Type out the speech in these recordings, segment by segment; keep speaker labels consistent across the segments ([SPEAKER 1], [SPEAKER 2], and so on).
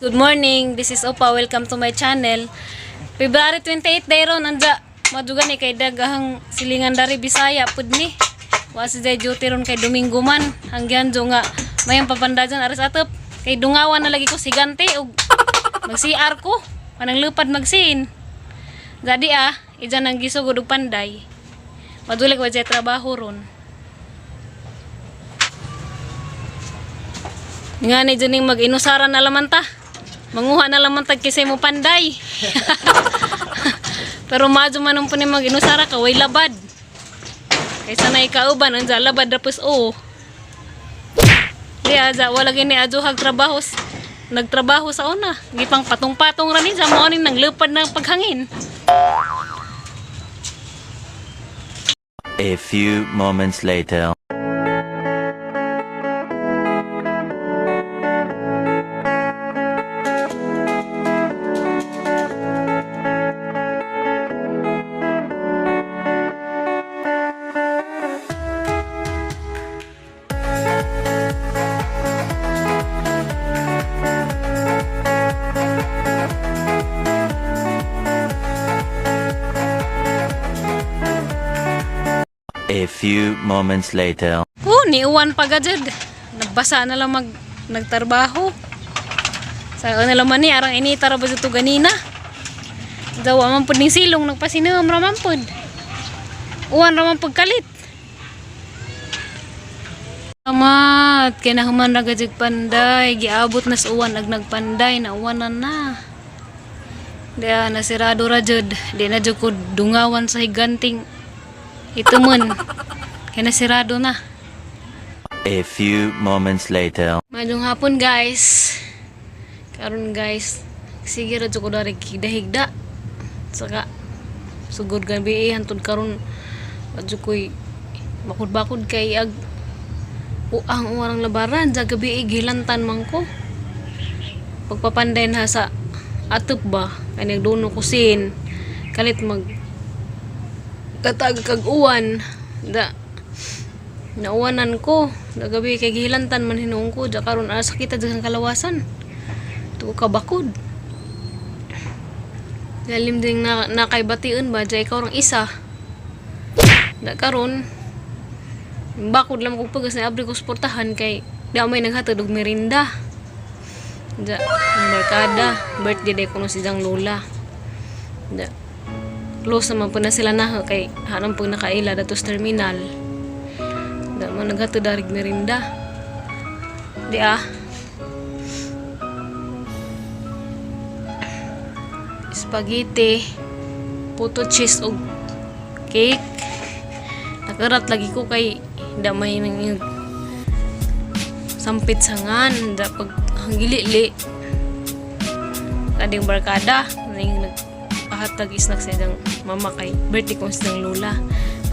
[SPEAKER 1] Good morning, this is Opa. Welcome to my channel. February 28 day ron, anja maduga ni kay dagahang silingan dari Bisaya pud ni. Wasi day duty ron kay Domingo man. Hanggan jo nga mayang papandajan aris atop kay dungawan na lagi ko sigante og mag-CR ko. Manang lupad magsin. Jadi ijan nang gisugod og panday. Madulig wa jay trabaho ron. Nga ni dyan mag-inusara na laman ta. Manguha na laman tag kisay mo panday. Pero madyo man po ni mag-inusara ka, way labad. Kaysa na ikauban, anja labad rapos Di aja, wala gini adyo trabaho. Nagtrabaho sa una. Gipang patong-patong ranin sa morning nang lupad ng paghangin.
[SPEAKER 2] A few moments later. A few moments later.
[SPEAKER 1] Niuwan pa gajud. Nagbasa na lang nagtrabaho. Sa na lang man ni arang inita ra ba ito ganina. Dawa man pud ning silong nagpasinam ra man pud. Uwan ra man pud kalit. Amat kinahuman ra gajud panday, giabot na sa uwan ag nagpanday na uwanan na. Dia nasirado ra jud, di na jud ko dungawan sa higanting ito man, kaya nasirado na.
[SPEAKER 2] A few moments later.
[SPEAKER 1] Mayong hapon guys. Karon guys, sige ra jud ko dari higda-higda. Saka sugod gabi hantod karon adyo koy bakod-bakod kay ag uang warang labaran sa gabi gilantan man ko. Pagpapanday na sa atop ba kay nagduno kusin kalit mag katag kag uwan da nauwanan ko nagabi kay gihilantan man hinuong ko da karon asa kita daghang kalawasan tuo ka bakod lalim ding na kay bation ba jay ka orang isa da karon bakod lang ko pagas na abri ko suportahan kay da may naghatod og merinda da barkada birthday day kuno si Jang Lola da close naman po na sila na kay hanam po nakaila datos terminal da man naghato darig merinda di spaghetti puto cheese og cake nakarat lagi ko kay da may nang sampit sangan da pag hanggili kading barkada ning hatag isnak sa idang mama kay birthday ko sa idang lola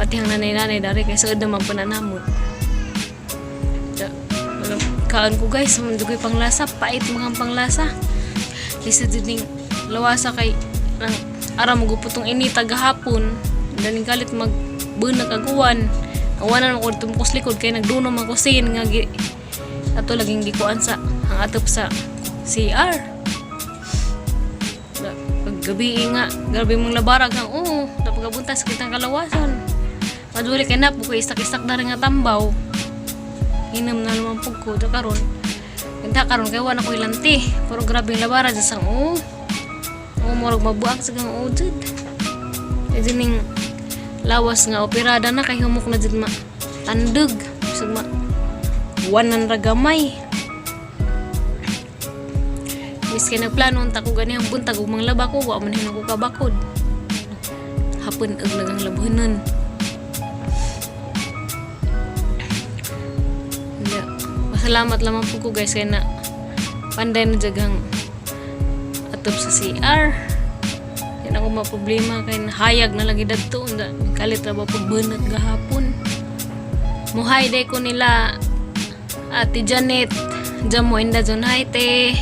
[SPEAKER 1] pati ang nanay-nanay dari kay sa naman pananamo kaan ko guys mandugoy panglasa pait mga panglasa lisa din lawasa kay nang ara maguputong ini tagahapon daning kalit magbunag aguwan awanan ko tumukos likod kay nagduno man kusin nga ato laging gikuan sa ang atop sa CR gabi nga, grabe mong labarag nga, napagabuntas kitang kalawasan. Maduli kay na, bukoy istak-istak na rin nga tambaw. Inam na naman po ko, karon. Ganda karon kay wala ko ilanti. Pero grabe yung labarag, jasang, morag mabuak sa gang jud. E dining lawas nga, operada na, kay humok na jud tandog. Bisag wanan ragamay. Miski nagplano unta ko gani ang buntag ug manglaba ko wa man hinako ka bakod hapon ug nagang labuhanan ya pasalamat lamang po ko guys kay na panday na jagang atop sa CR yan ako maproblema kay hayag na lagi dadto unda kalit ra ba pagbunag gahapon muhay day ko nila Ate Janet jamo inda jon hay te.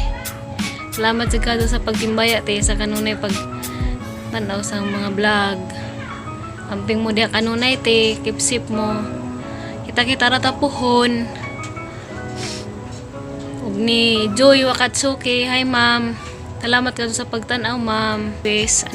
[SPEAKER 1] Salamat sa kado sa pagtimbaya te sa kanunay pag tanaw sa mga vlog. Amping mo dia kanunay te, keep mo. Kita ra tapuhon. ni Joy Wakatsuki. Hi ma'am. Salamat ka sa pagtanaw ma'am. Peace.